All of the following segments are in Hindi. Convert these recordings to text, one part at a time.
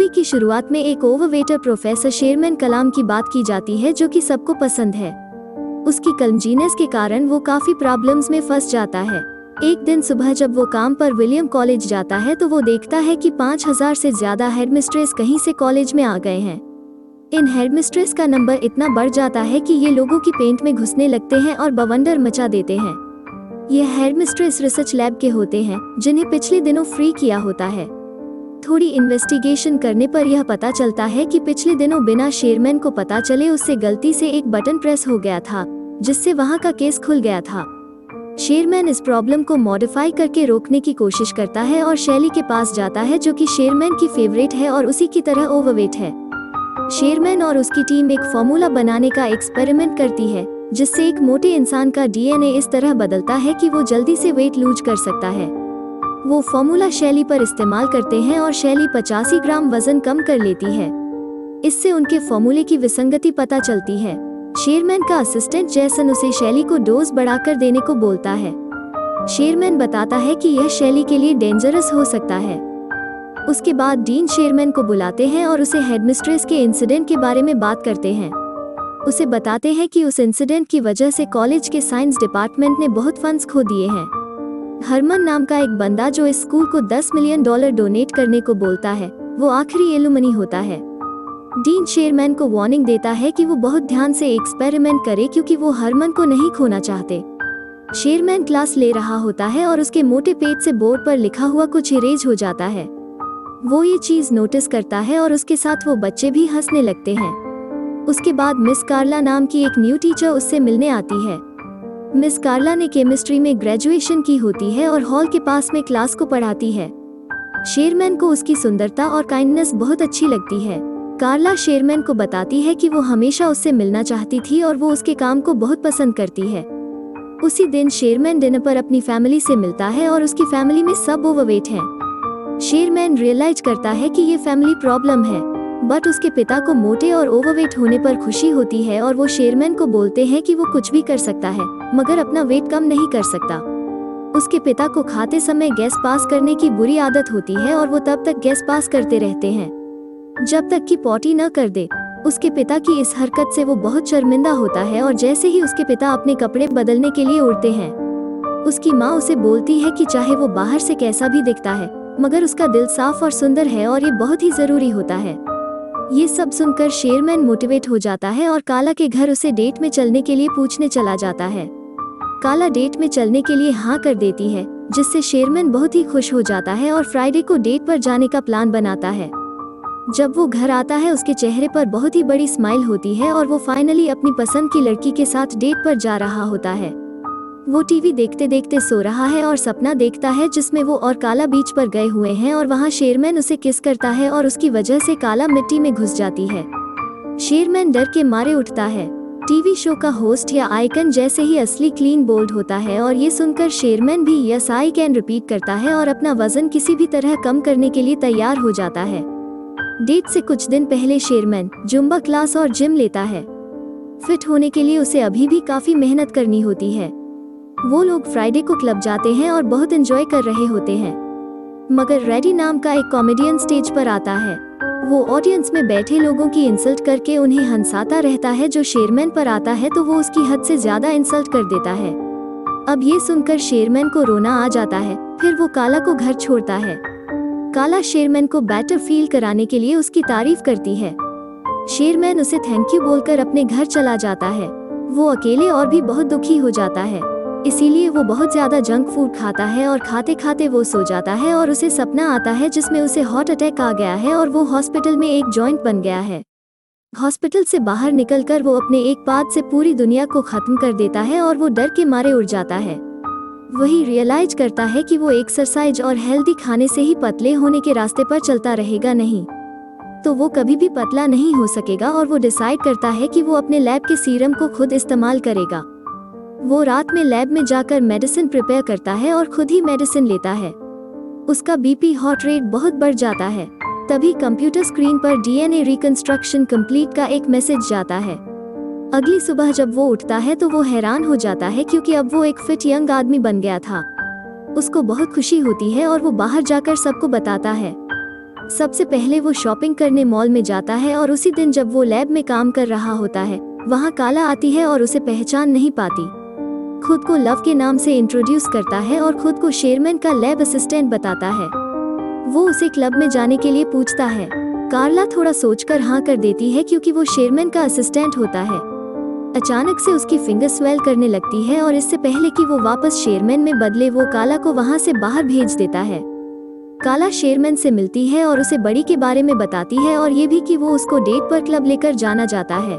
स्टोरी की शुरुआत में एक ओवरवेटर प्रोफेसर शेरमैन कलाम की बात की जाती है जो कि सबको पसंद है। उसकी क्लमजीनेस के कारण वो काफी प्रॉब्लम्स में फंस जाता है। एक दिन सुबह जब वो काम पर विलियम कॉलेज जाता है तो वो देखता है कि 5000 से ज्यादा हेडमिस्ट्रेस कहीं से कॉलेज में आ गए हैं। इन हेडमिस्ट्रेस का नंबर इतना बढ़ जाता है कि ये लोगों की पेंट में घुसने लगते हैं और बवंडर मचा देते हैं। ये हेडमिस्ट्रेस रिसर्च लैब के होते हैं जिन्हें पिछले दिनों फ्री किया होता है। थोड़ी इन्वेस्टिगेशन करने पर यह पता चलता है कि पिछले दिनों बिना शेरमैन को पता चले उससे गलती से एक बटन प्रेस हो गया था जिससे वहां का केस खुल गया था। शेरमैन इस प्रॉब्लम को मॉडिफाई करके रोकने की कोशिश करता है और शैली के पास जाता है जो कि शेरमैन की फेवरेट है और उसी की तरह ओवरवेट है। शेरमैन और उसकी टीम एक फॉर्मूला बनाने का एक्सपेरिमेंट करती है जिससे एक मोटे इंसान का डीएनए इस तरह बदलता है कि वो जल्दी से वेट लूज कर सकता है। वो फॉर्मूला शैली पर इस्तेमाल करते हैं और शैली 85 ग्राम वजन कम कर लेती है। इससे उनके फॉर्मूले की विसंगति पता चलती है। शेरमैन का असिस्टेंट जैसन उसे शैली को डोज बढ़ाकर देने को बोलता है। शेरमैन बताता है कि यह शैली के लिए डेंजरस हो सकता है। उसके बाद डीन शेरमैन को बुलाते हैं और उसे हेडमिस्ट्रेस के इंसिडेंट के बारे में बात करते हैं। उसे बताते हैं कि उस इंसिडेंट की वजह से कॉलेज के साइंस डिपार्टमेंट ने बहुत फंड्स खो दिए हैं। हरमन नाम का एक बंदा जो इस स्कूल को $10 मिलियन डोनेट करने को बोलता है, वो आखिरी एलुमनी होता है। डीन शेरमैन को वार्निंग देता है कि वो बहुत ध्यान से एक्सपेरिमेंट करे क्योंकि वो हरमन को नहीं खोना चाहते। शेरमैन क्लास ले रहा होता है और उसके मोटे पेट से बोर्ड पर लिखा हुआ कुछ इरेज हो जाता है। वो ये चीज नोटिस करता है और उसके साथ वो बच्चे भी हंसने लगते हैं। उसके बाद मिस कार्ला नाम की एक न्यू टीचर उससे मिलने आती है। मिस कार्ला ने केमिस्ट्री में ग्रेजुएशन की होती है और हॉल के पास में क्लास को पढ़ाती है। शेरमैन को उसकी सुंदरता और काइंडनेस बहुत अच्छी लगती है। कार्ला शेरमैन को बताती है कि वो हमेशा उससे मिलना चाहती थी और वो उसके काम को बहुत पसंद करती है। उसी दिन शेरमैन डिनर पर अपनी फैमिली से मिलता है और उसकी फैमिली में सब ओवरवेट हैं। शेरमैन रियलाइज करता है कि ये फैमिली प्रॉब्लम है, बट उसके पिता को मोटे और ओवरवेट होने पर खुशी होती है और वो शेरमैन को बोलते हैं कि वो कुछ भी कर सकता है मगर अपना वेट कम नहीं कर सकता। उसके पिता को खाते समय गैस पास करने की बुरी आदत होती है और वो तब तक गैस पास करते रहते हैं जब तक कि पॉटी न कर दे। उसके पिता की इस हरकत से वो बहुत शर्मिंदा होता है और जैसे ही उसके पिता अपने कपड़े बदलने के लिए उड़ते हैं, उसकी माँ उसे बोलती है कि चाहे वो बाहर से कैसा भी दिखता है मगर उसका दिल साफ और सुंदर है और ये बहुत ही जरूरी होता है। ये सब सुनकर शेरमैन मोटिवेट हो जाता है और काला के घर उसे डेट में चलने के लिए पूछने चला जाता है। काला डेट में चलने के लिए हाँ कर देती है जिससे शेरमैन बहुत ही खुश हो जाता है और फ्राइडे को डेट पर जाने का प्लान बनाता है। जब वो घर आता है उसके चेहरे पर बहुत ही बड़ी स्माइल होती है और वो फाइनली अपनी पसंद की लड़की के साथ डेट पर जा रहा होता है। वो टीवी देखते देखते सो रहा है और सपना देखता है जिसमें वो और काला बीच पर गए हुए हैं और वहाँ शेरमैन उसे किस करता है और उसकी वजह से काला मिट्टी में घुस जाती है। शेरमैन डर के मारे उठता है। टीवी शो का होस्ट या आइकन जैसे ही असली क्लीन बोल्ड होता है और ये सुनकर शेरमैन भी यस आई कैन रिपीट करता है और अपना वजन किसी भी तरह कम करने के लिए तैयार हो जाता है। डेट से कुछ दिन पहले शेरमैन जुम्बा क्लास और जिम लेता है। फिट होने के लिए उसे अभी भी काफी मेहनत करनी होती है। वो लोग फ्राइडे को क्लब जाते हैं और बहुत एंजॉय कर रहे होते हैं मगर रेडी नाम का एक कॉमेडियन स्टेज पर आता है। वो ऑडियंस में बैठे लोगों की इंसल्ट करके उन्हें हंसाता रहता है। जो शेरमैन पर आता है तो वो उसकी हद से ज्यादा इंसल्ट कर देता है। अब ये सुनकर शेरमैन को रोना आ जाता है। फिर वो काला को घर छोड़ता है। काला शेरमैन को बेटर फील कराने के लिए उसकी तारीफ करती है। शेरमैन उसे थैंक यू बोलकर अपने घर चला जाता है। वो अकेले और भी बहुत दुखी हो जाता है, इसीलिए वो बहुत ज्यादा जंक फूड खाता है और खाते खाते वो सो जाता है और उसे सपना आता है जिसमें उसे हार्ट अटैक आ गया है और वो हॉस्पिटल में एक जॉइंट बन गया है। हॉस्पिटल से बाहर निकलकर वो अपने एक बात से पूरी दुनिया को खत्म कर देता है और वो डर के मारे उड़ जाता है। वही रियलाइज करता है कि वो एक्सरसाइज और हेल्दी खाने से ही पतले होने के रास्ते पर चलता रहेगा, नहीं तो वो कभी भी पतला नहीं हो सकेगा और वो डिसाइड करता है कि वो अपने लैब के सीरम को खुद इस्तेमाल करेगा। वो रात में लैब में जाकर मेडिसिन प्रिपेयर करता है और खुद ही मेडिसिन लेता है। उसका बीपी हार्ट रेट बहुत बढ़ जाता है। तभी कंप्यूटर स्क्रीन पर डीएनए रिकंस्ट्रक्शन कंप्लीट का एक मैसेज जाता है। अगली सुबह जब वो उठता है तो वो हैरान हो जाता है क्योंकि अब वो एक फिट यंग आदमी बन गया था। उसको बहुत खुशी होती है और वो बाहर जाकर सबको बताता है। सबसे पहले वो शॉपिंग करने मॉल में जाता है और उसी दिन जब वो लैब में काम कर रहा होता है, वहाँ काला आती है और उसे पहचान नहीं पाती। खुद को लव के नाम से इंट्रोड्यूस करता है और खुद को शेरमैन का लैब असिस्टेंट बताता है। वो उसे क्लब में जाने के लिए पूछता है। कार्ला थोड़ा सोचकर हाँ कर देती है क्योंकि वो शेरमैन का असिस्टेंट होता है। अचानक से उसकी फिंगर स्वेल करने लगती है और इससे पहले कि वो वापस शेरमैन में बदले, वो काला को वहाँ से बाहर भेज देता है। काला शेरमैन से मिलती है और उसे बड़ी के बारे में बताती है और ये भी कि वो उसको डेट पर क्लब लेकर जाना चाहता है।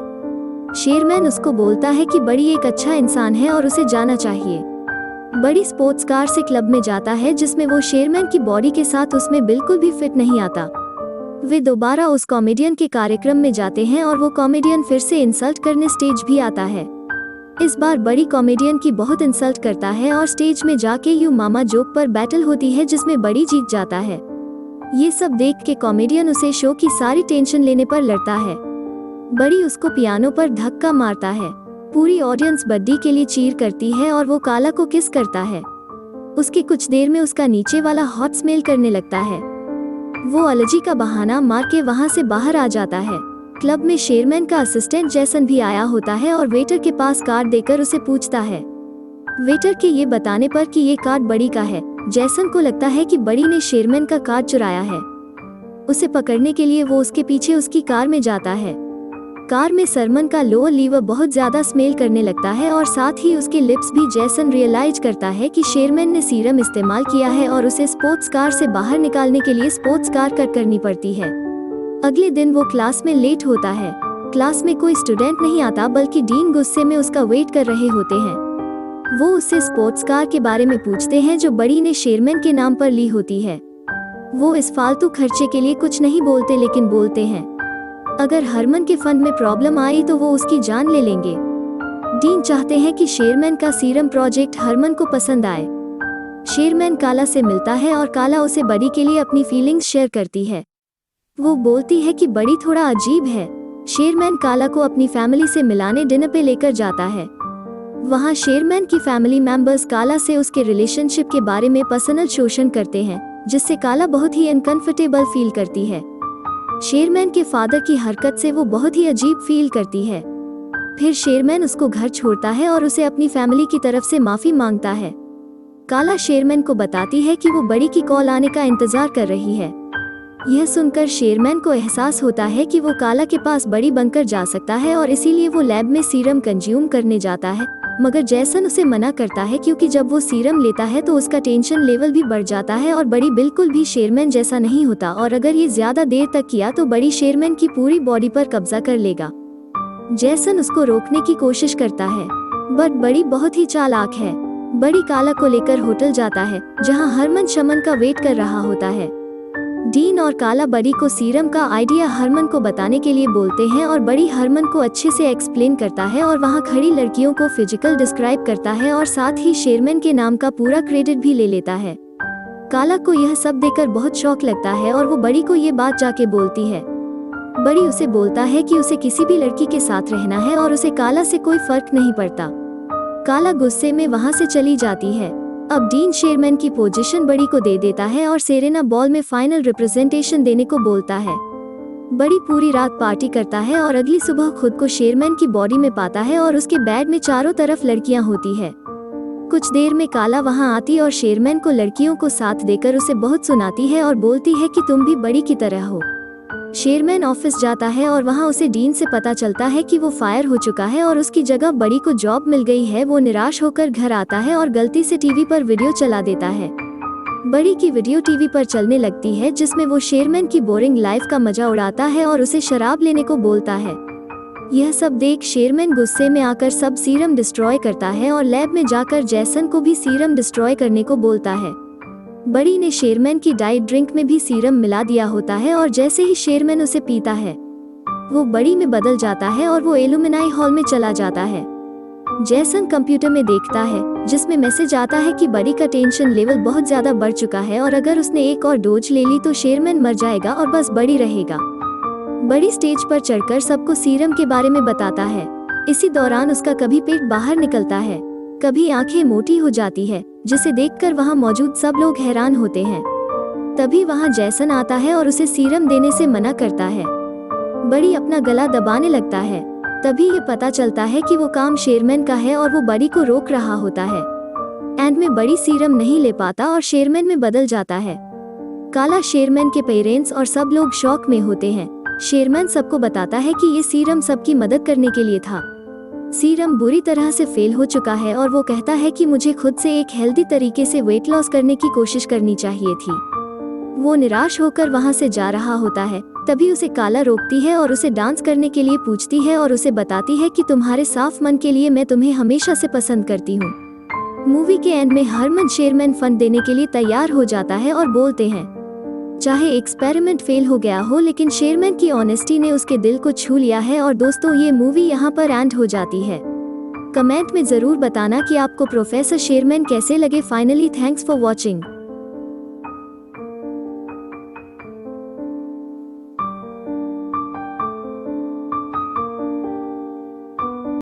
शेरमैन उसको बोलता है कि बड़ी एक अच्छा इंसान है और उसे जाना चाहिए। बड़ी स्पोर्ट्स कार से क्लब में जाता है जिसमें वो शेरमैन की बॉडी के साथ उसमें बिल्कुल भी फिट नहीं आता। वे दोबारा उस कॉमेडियन के कार्यक्रम में जाते हैं और वो कॉमेडियन फिर से इंसल्ट करने स्टेज भी आता है। इस बार बड़ी कॉमेडियन की बहुत इंसल्ट करता है और स्टेज में जाके यू मामा जोक पर बैटल होती है जिसमें बड़ी जीत जाता है। ये सब देख के कॉमेडियन उसे शो की सारी टेंशन लेने पर लड़ता है। बड़ी उसको पियानो पर धक्का मारता है। पूरी ऑडियंस बड्डी के लिए चीर करती है और वो काला को किस करता है। उसके कुछ देर में उसका नीचे वाला हॉट स्मेल करने लगता है। वो एलर्जी का बहाना मार के वहाँ से बाहर आ जाता है। क्लब में शेरमैन का असिस्टेंट जैसन भी आया होता है और वेटर के पास कार्ड देकर उसे पूछता है। वेटर के ये बताने पर कि ये कार्ड बड़ी का है, जैसन को लगता है कि बड़ी ने शेरमैन का कार्ड चुराया है। उसे पकड़ने के लिए वो उसके पीछे उसकी कार में जाता है। कार में सरमन का लोअर लीवर बहुत ज्यादा स्मेल करने लगता है और साथ ही उसके लिप्स भी। जैसन रियलाइज करता है कि शेरमैन ने सीरम इस्तेमाल किया है और उसे स्पोर्ट्स कार से बाहर निकालने के लिए स्पोर्ट्स कार कट करनी पड़ती है। अगले दिन वो क्लास में लेट होता है। क्लास में कोई स्टूडेंट नहीं आता बल्कि डीन गुस्से में उसका वेट कर रहे होते हैं। वो उससे स्पोर्ट्स कार के बारे में पूछते हैं जो बड़ी ने शेरमैन के नाम पर ली होती है। वो इस फालतू खर्चे के लिए कुछ नहीं बोलते लेकिन बोलते हैं अगर हरमन के फंड में प्रॉब्लम आई तो वो उसकी जान ले लेंगे। डीन चाहते हैं कि शेरमैन का सीरम प्रोजेक्ट हरमन को पसंद आए। शेरमैन काला से मिलता है और काला उसे बड़ी के लिए अपनी फीलिंग्स शेयर करती है। वो बोलती है कि बड़ी थोड़ा अजीब है। शेरमैन काला को अपनी फैमिली से मिलाने डिनर पे लेकर जाता है। वहाँ शेरमैन की फैमिली मेंबर्स काला से उसके रिलेशनशिप के बारे में पर्सनल शोषण करते हैं जिससे काला बहुत ही अनकंफर्टेबल फील करती है। शेरमैन के फादर की हरकत से वो बहुत ही अजीब फील करती है। फिर शेरमैन उसको घर छोड़ता है और उसे अपनी फैमिली की तरफ से माफी मांगता है। काला शेरमैन को बताती है कि वो बड़ी की कॉल आने का इंतजार कर रही है। यह सुनकर शेरमैन को एहसास होता है कि वो काला के पास बड़ी बनकर जा सकता है और इसीलिए वो लैब में सीरम कंज्यूम करने जाता है, मगर जैसन उसे मना करता है क्योंकि जब वो सीरम लेता है तो उसका टेंशन लेवल भी बढ़ जाता है और बड़ी बिल्कुल भी शेरमैन जैसा नहीं होता और अगर ये ज्यादा देर तक किया तो बड़ी शेरमैन की पूरी बॉडी पर कब्जा कर लेगा। जैसन उसको रोकने की कोशिश करता है बट बड़ी बहुत ही चालाक है। बड़ी काला को लेकर होटल जाता है जहाँ हरमन शमन का वेट कर रहा होता है। डीन और काला बड़ी को सीरम का आइडिया हरमन को बताने के लिए बोलते हैं और बड़ी हरमन को अच्छे से एक्सप्लेन करता है और वहाँ खड़ी लड़कियों को फिजिकल डिस्क्राइब करता है और साथ ही शेरमैन के नाम का पूरा क्रेडिट भी ले लेता है। काला को यह सब देखकर बहुत शौक लगता है और वो बड़ी को ये बात जाके बोलती है। बड़ी उसे बोलता है कि उसे किसी भी लड़की के साथ रहना है और उसे काला से कोई फर्क नहीं पड़ता। काला गुस्से में वहाँ से चली जाती है। अब डीन शेरमैन की पोजीशन बड़ी को दे देता है और सेरेना बॉल में फाइनल रिप्रेजेंटेशन देने को बोलता है। बड़ी पूरी रात पार्टी करता है और अगली सुबह खुद को शेरमैन की बॉडी में पाता है और उसके बेड में चारों तरफ लड़कियां होती है। कुछ देर में काला वहां आती और शेरमैन को लड़कियों को साथ देकर उसे बहुत सुनाती है और बोलती है कि तुम भी बड़ी की तरह हो। शेरमैन ऑफिस जाता है और वहां उसे डीन से पता चलता है कि वो फायर हो चुका है और उसकी जगह बड़ी को जॉब मिल गई है। वो निराश होकर घर आता है और गलती से टीवी पर वीडियो चला देता है। बड़ी की वीडियो टीवी पर चलने लगती है जिसमें वो शेरमैन की बोरिंग लाइफ का मजा उड़ाता है और उसे शराब लेने को बोलता है। यह सब देख शेरमैन गुस्से में आकर सब सीरम डिस्ट्रॉय करता है और लैब में जाकर जैसन को भी सीरम डिस्ट्रॉय करने को बोलता है। बड़ी ने शेरमैन की डाइट ड्रिंक में भी सीरम मिला दिया होता है और जैसे ही शेरमैन उसे पीता है वो बड़ी में बदल जाता है और वो एलुमिनाई हॉल में चला जाता है। जैसन कंप्यूटर में देखता है जिसमें मैसेज आता है कि बड़ी का टेंशन लेवल बहुत ज्यादा बढ़ चुका है और अगर उसने एक और डोज ले ली तो शेरमैन मर जाएगा और बस बड़ी रहेगा। बड़ी स्टेज पर चढ़कर सबको सीरम के बारे में बताता है। इसी दौरान उसका कभी पेट बाहर निकलता है, कभी आंखें मोटी हो जाती है, जिसे देखकर वहां मौजूद सब लोग हैरान होते हैं। तभी वहाँ जैसन आता है और उसे सीरम देने से मना करता है। बड़ी अपना गला दबाने लगता है। तभी ये पता चलता है कि वो काम शेरमैन का है और वो बड़ी को रोक रहा होता है। एंड में बड़ी सीरम नहीं ले पाता और शेरमैन में बदल जाता है। काला शेरमैन के पेरेंट्स और सब लोग शॉक में होते हैं। शेरमैन सबको बताता है कि ये सीरम सबकी मदद करने के लिए था। सीरम बुरी तरह से फेल हो चुका है और वो कहता है कि मुझे खुद से एक हेल्दी तरीके से वेट लॉस करने की कोशिश करनी चाहिए थी। वो निराश होकर वहाँ से जा रहा होता है। तभी उसे काला रोकती है और उसे डांस करने के लिए पूछती है और उसे बताती है कि तुम्हारे साफ मन के लिए मैं तुम्हें हमेशा से पसंद करती हूँ। मूवी के एंड में हरमन शेरमैन फंड देने के लिए तैयार हो जाता है और बोलते हैं चाहे एक्सपेरिमेंट फेल हो गया हो लेकिन शेरमैन की ऑनेस्टी ने उसके दिल को छू लिया है। और दोस्तों ये मूवी यहाँ पर एंड हो जाती है। कमेंट में जरूर बताना कि आपको प्रोफेसर शेरमैन कैसे लगे। Finally thanks for watching.